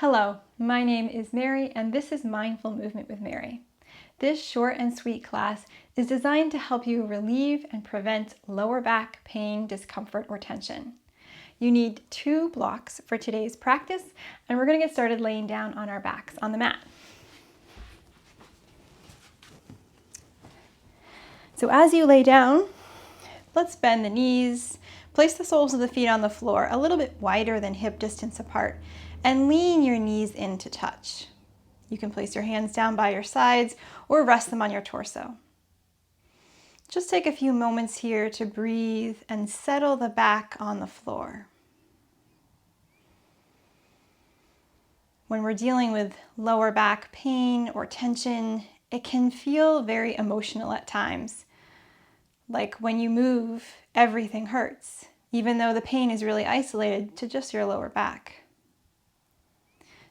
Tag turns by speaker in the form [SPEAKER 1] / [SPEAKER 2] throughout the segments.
[SPEAKER 1] Hello, my name is Mary and this is Mindful Movement with Mary. This short and sweet class is designed to help you relieve and prevent lower back pain, discomfort, or tension. You need 2 blocks for today's practice, and we're going to get started laying down on our backs on the mat. So as you lay down, let's bend the knees, place the soles of the feet on the floor a little bit wider than hip distance apart, and lean your knees in to touch. You can place your hands down by your sides or rest them on your torso. Just take a few moments here to breathe and settle the back on the floor. When we're dealing with lower back pain or tension, it can feel very emotional at times. Like when you move, everything hurts, even though the pain is really isolated to just your lower back.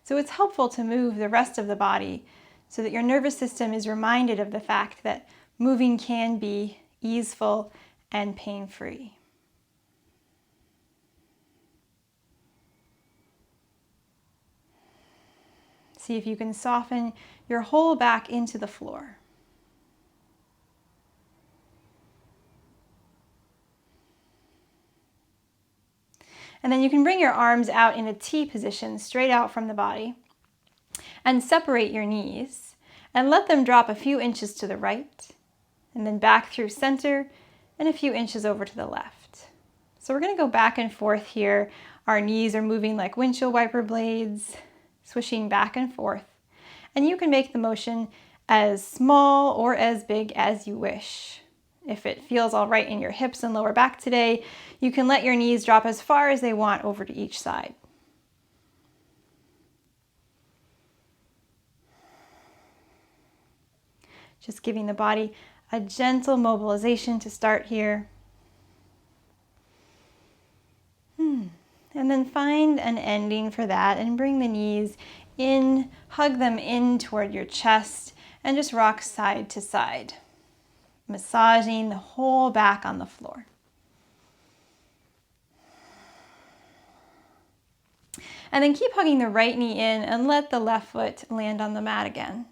[SPEAKER 1] So it's helpful to move the rest of the body so that your nervous system is reminded of the fact that moving can be easeful and pain-free. See if you can soften your whole back into the floor. And then you can bring your arms out in a T position, straight out from the body, and separate your knees and let them drop a few inches to the right, and then back through center and a few inches over to the left. So we're going to go back and forth here. Our knees are moving like windshield wiper blades, swishing back and forth. And you can make the motion as small or as big as you wish. If it feels all right in your hips and lower back today, you can let your knees drop as far as they want over to each side. Just giving the body a gentle mobilization to start here. And then find an ending for that and bring the knees in, hug them in toward your chest, and just rock side to side, massaging the whole back on the floor. And then keep hugging the right knee in and let the left foot land on the mat again.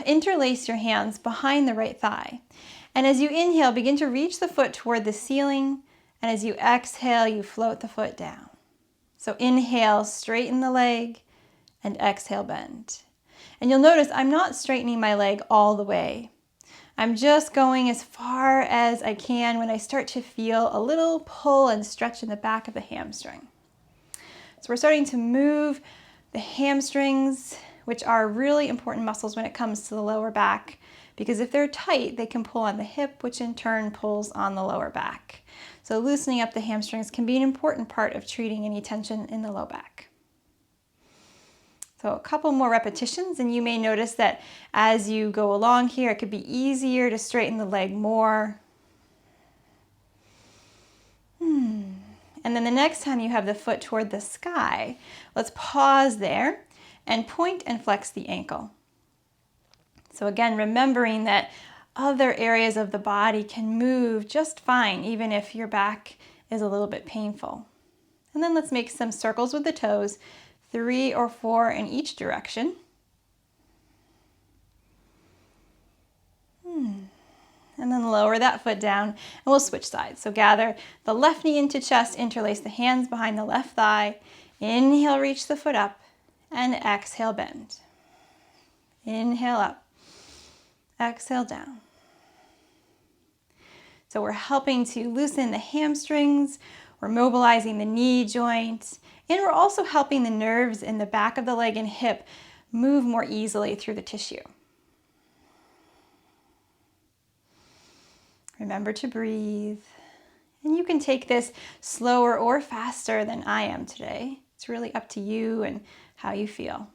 [SPEAKER 1] Interlace your hands behind the right thigh. And as you inhale, begin to reach the foot toward the ceiling. And as you exhale, you float the foot down. So inhale, straighten the leg, and exhale, bend. And you'll notice I'm not straightening my leg all the way. I'm just going as far as I can when I start to feel a little pull and stretch in the back of the hamstring. So we're starting to move the hamstrings, which are really important muscles when it comes to the lower back, because if they're tight, they can pull on the hip, which in turn pulls on the lower back. So loosening up the hamstrings can be an important part of treating any tension in the low back. So a couple more repetitions, and you may notice that as you go along here, it could be easier to straighten the leg more. And then the next time you have the foot toward the sky, let's pause there and point and flex the ankle. So again, remembering that other areas of the body can move just fine, even if your back is a little bit painful. And then let's make some circles with the toes, 3 or 4 in each direction. And then lower that foot down and we'll switch sides. So gather the left knee into chest, interlace the hands behind the left thigh. Inhale, reach the foot up, and exhale, bend. Inhale up, exhale down. So we're helping to loosen the hamstrings, we're mobilizing the knee joint, and we're also helping the nerves in the back of the leg and hip move more easily through the tissue. Remember to breathe. And you can take this slower or faster than I am today. It's really up to you and how you feel.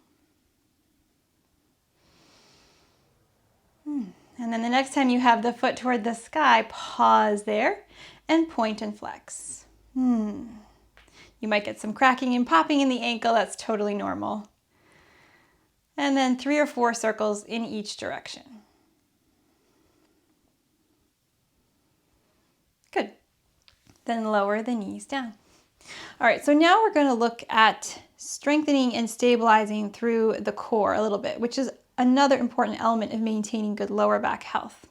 [SPEAKER 1] And then the next time you have the foot toward the sky, pause there and point and flex. You might get some cracking and popping in the ankle. That's totally normal. And then 3 or 4 circles in each direction. Good. Then lower the knees down. All right, so now we're going to look at strengthening and stabilizing through the core a little bit, which is another important element of maintaining good lower back health.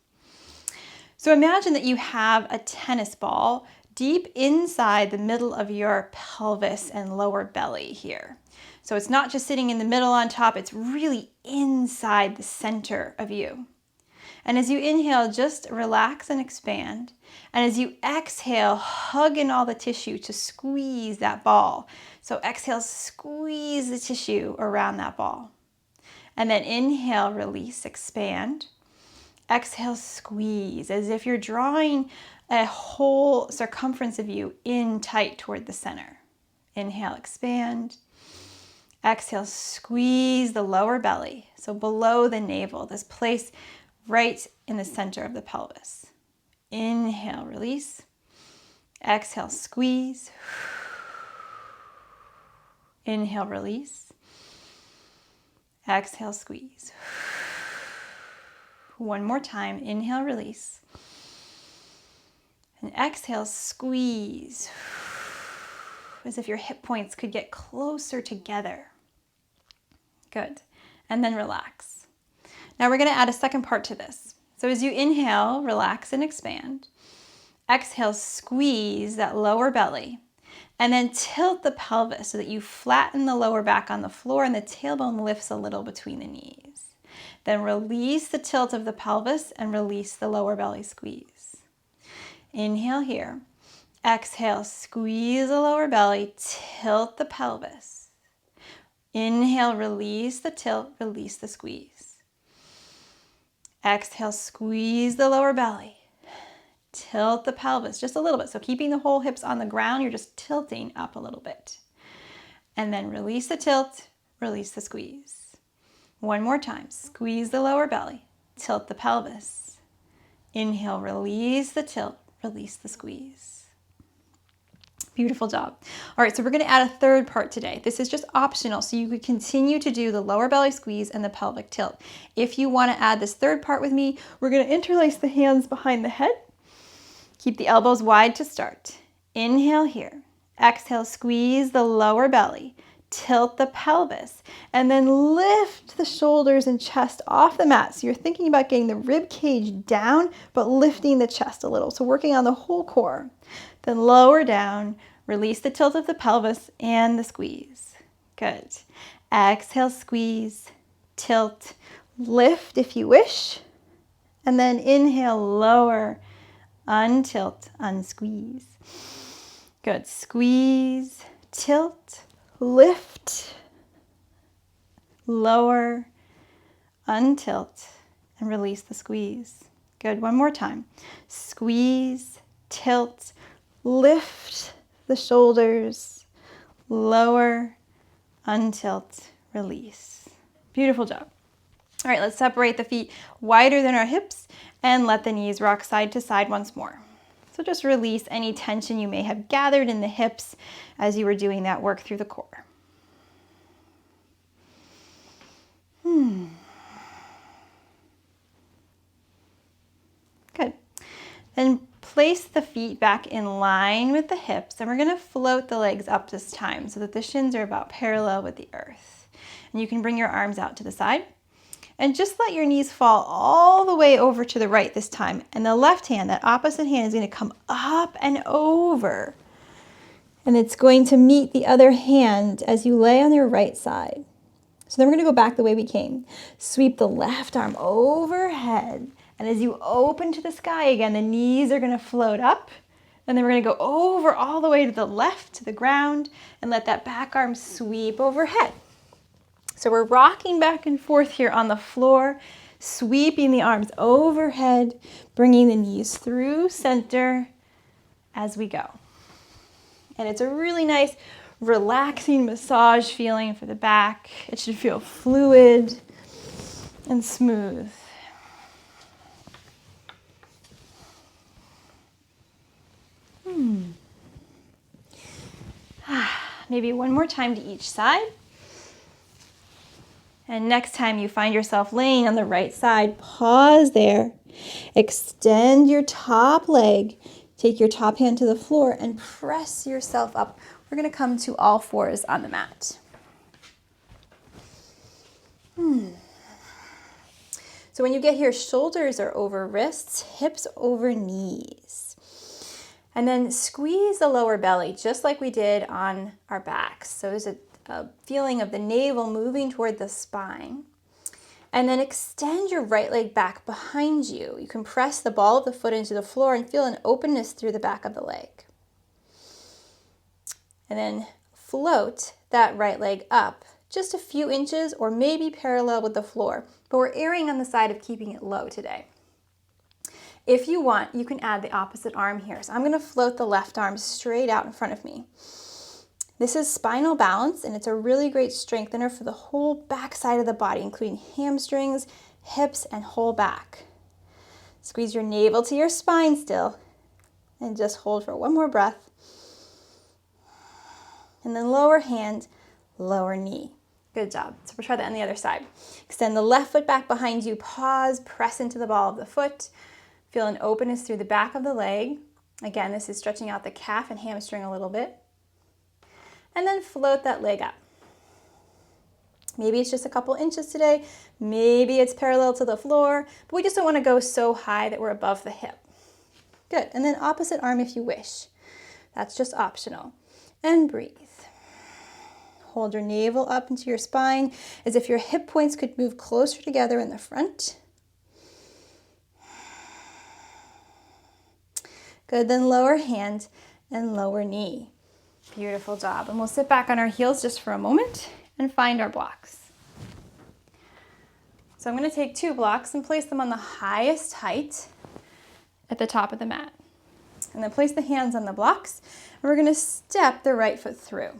[SPEAKER 1] So imagine that you have a tennis ball deep inside the middle of your pelvis and lower belly here. So it's not just sitting in the middle on top, it's really inside the center of you. And as you inhale, just relax and expand. And as you exhale, hug in all the tissue to squeeze that ball. So exhale, squeeze the tissue around that ball. And then inhale, release, expand. Exhale, squeeze, as if you're drawing a whole circumference of you in tight toward the center. Inhale, expand. Exhale, squeeze the lower belly, so below the navel, this place right in the center of the pelvis. Inhale, release. Exhale, squeeze. Inhale, release. Exhale, squeeze. One more time. Inhale, release. And exhale, squeeze. As if your hip points could get closer together. Good. And then relax. Now we're going to add a second part to this. So as you inhale, relax and expand. Exhale, squeeze that lower belly. And then tilt the pelvis so that you flatten the lower back on the floor and the tailbone lifts a little between the knees. Then release the tilt of the pelvis and release the lower belly squeeze. Inhale here. Exhale, squeeze the lower belly, tilt the pelvis. Inhale, release the tilt, release the squeeze. Exhale, squeeze the lower belly. Tilt the pelvis just a little bit. So keeping the whole hips on the ground, you're just tilting up a little bit. And then release the tilt, release the squeeze. One more time. Squeeze the lower belly, tilt the pelvis. Inhale, release the tilt, release the squeeze. Beautiful job. All right, so we're going to add a third part today. This is just optional, so you could continue to do the lower belly squeeze and the pelvic tilt. If you want to add this third part with me, we're going to interlace the hands behind the head. Keep the elbows wide to start. Inhale here. Exhale, squeeze the lower belly. Tilt the pelvis. And then lift the shoulders and chest off the mat. So you're thinking about getting the rib cage down, but lifting the chest a little. So working on the whole core. Then lower down, release the tilt of the pelvis and the squeeze. Good. Exhale, squeeze, tilt, lift if you wish. And then inhale, lower, untilt, unsqueeze. Good. Squeeze, tilt, lift, lower, untilt, and release the squeeze. Good. One more time. Squeeze, tilt, lift the shoulders, lower, untilt, release. Beautiful job. All right, let's separate the feet wider than our hips and let the knees rock side to side once more. So just release any tension you may have gathered in the hips as you were doing that work through the core. Good. Then place the feet back in line with the hips, and we're going to float the legs up this time so that the shins are about parallel with the earth. And you can bring your arms out to the side. And just let your knees fall all the way over to the right this time. And the left hand, that opposite hand, is going to come up and over. And it's going to meet the other hand as you lay on your right side. So then we're going to go back the way we came. Sweep the left arm overhead. And as you open to the sky again, the knees are going to float up. And then we're going to go over all the way to the left, to the ground, and let that back arm sweep overhead. So we're rocking back and forth here on the floor, sweeping the arms overhead, bringing the knees through center as we go. And it's a really nice, relaxing massage feeling for the back. It should feel fluid and smooth. Maybe one more time to each side. And next time you find yourself laying on the right side, pause there. Extend your top leg. Take your top hand to the floor and press yourself up. We're going to come to all fours on the mat. So when you get here, shoulders are over wrists, hips over knees. And then squeeze the lower belly, just like we did on our backs. So there's a feeling of the navel moving toward the spine. And then extend your right leg back behind you. You can press the ball of the foot into the floor and feel an openness through the back of the leg. And then float that right leg up just a few inches or maybe parallel with the floor. But we're erring on the side of keeping it low today. If you want, you can add the opposite arm here. So I'm going to float the left arm straight out in front of me. This is spinal balance, and it's a really great strengthener for the whole back side of the body, including hamstrings, hips, and whole back. Squeeze your navel to your spine still, and just hold for one more breath. And then lower hand, lower knee. Good job. So we'll try that on the other side. Extend the left foot back behind you. Pause, press into the ball of the foot. Feel an openness through the back of the leg. Again, this is stretching out the calf and hamstring a little bit. And then float that leg up. Maybe it's just a couple inches today. Maybe it's parallel to the floor, but we just don't want to go so high that we're above the hip. Good. And then opposite arm if you wish. That's just optional. And breathe. Hold your navel up into your spine as if your hip points could move closer together in the front. Good, then lower hand and lower knee. Beautiful job. And we'll sit back on our heels just for a moment and find our blocks. So I'm going to take 2 blocks and place them on the highest height at the top of the mat. And then place the hands on the blocks, and we're going to step the right foot through.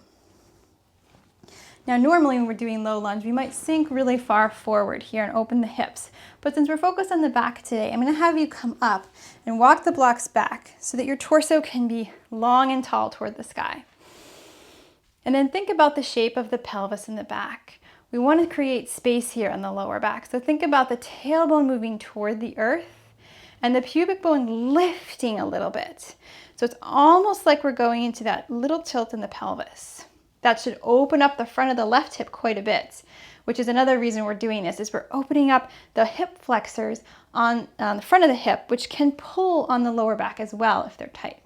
[SPEAKER 1] Now normally when we're doing low lunge, we might sink really far forward here and open the hips. But since we're focused on the back today, I'm going to have you come up and walk the blocks back so that your torso can be long and tall toward the sky. And then think about the shape of the pelvis in the back. We want to create space here on the lower back. So think about the tailbone moving toward the earth and the pubic bone lifting a little bit. So it's almost like we're going into that little tilt in the pelvis. That should open up the front of the left hip quite a bit, which is another reason we're doing this, is we're opening up the hip flexors on the front of the hip, which can pull on the lower back as well if they're tight.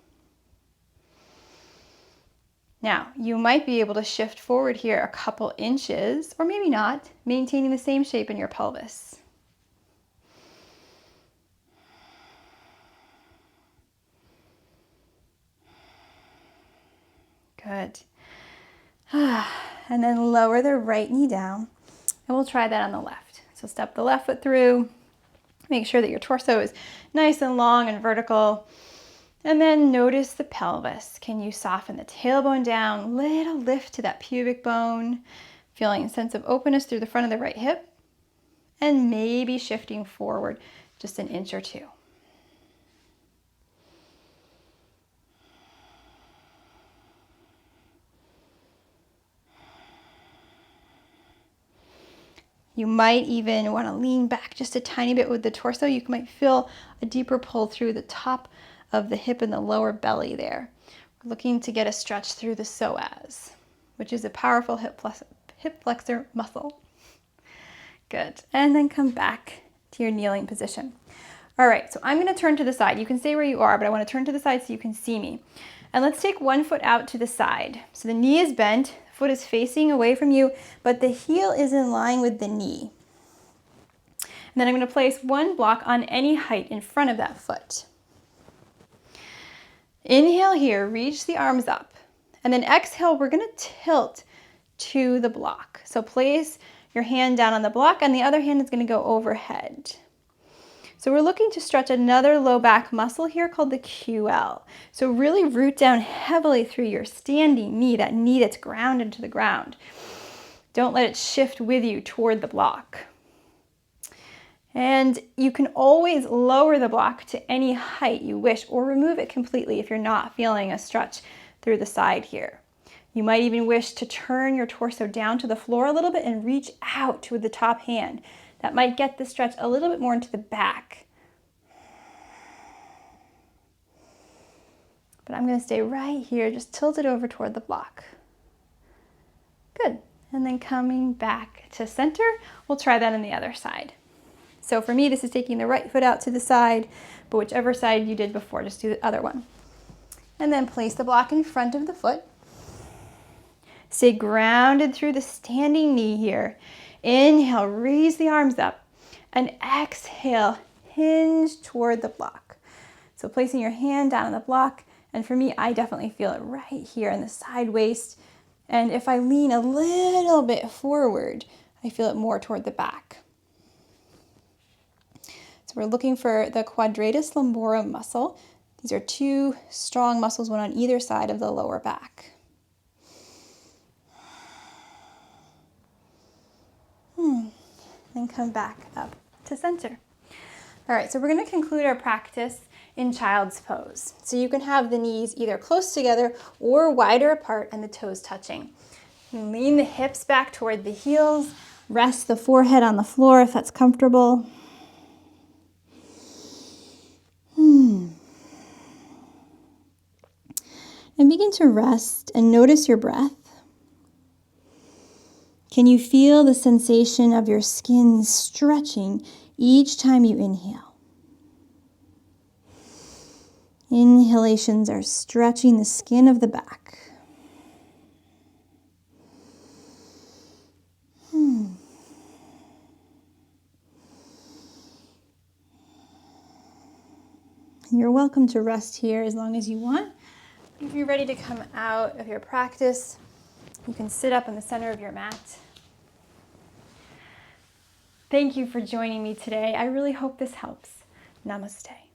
[SPEAKER 1] Now, you might be able to shift forward here a couple inches, or maybe not, maintaining the same shape in your pelvis. Good. And then lower the right knee down, and we'll try that on the left. So step the left foot through, make sure that your torso is nice and long and vertical, and then notice the pelvis. Can you soften the tailbone down, little lift to that pubic bone, feeling a sense of openness through the front of the right hip, and maybe shifting forward just an inch or 2. You might even want to lean back just a tiny bit with the torso. You might feel a deeper pull through the top of the hip and the lower belly there. We're looking to get a stretch through the psoas, which is a powerful hip flexor muscle. Good. And then come back to your kneeling position. All right, so I'm going to turn to the side. You can stay where you are, but I want to turn to the side so you can see me. And let's take one foot out to the side. So the knee is bent, foot is facing away from you, but the heel is in line with the knee. And then I'm going to place one block on any height in front of that foot. Inhale here, reach the arms up. And then exhale, we're going to tilt to the block. So place your hand down on the block, and the other hand is going to go overhead. So we're looking to stretch another low back muscle here called the QL. So really root down heavily through your standing knee, that knee that's grounded to the ground. Don't let it shift with you toward the block. And you can always lower the block to any height you wish, or remove it completely if you're not feeling a stretch through the side here. You might even wish to turn your torso down to the floor a little bit and reach out with the top hand. That might get the stretch a little bit more into the back. But I'm going to stay right here, just tilted over toward the block. Good. and then coming back to center. We'll try that on the other side. So for me, this is taking the right foot out to the side, but whichever side you did before, just do the other one. And then place the block in front of the foot. Stay grounded through the standing knee here. Inhale, raise the arms up, and exhale, hinge toward the block. So placing your hand down on the block, and for me, I definitely feel it right here in the side waist. And if I lean a little bit forward, I feel it more toward the back. So we're looking for the quadratus lumborum muscle. These are two strong muscles, one on either side of the lower back. Then come back up to center. All right, so we're going to conclude our practice in child's pose. So you can have the knees either close together or wider apart and the toes touching. You lean the hips back toward the heels. Rest the forehead on the floor if that's comfortable. And begin to rest and notice your breath. Can you feel the sensation of your skin stretching each time you inhale? Inhalations are stretching the skin of the back. You're welcome to rest here as long as you want. If you're ready to come out of your practice, you can sit up in the center of your mat. Thank you for joining me today. I really hope this helps. Namaste.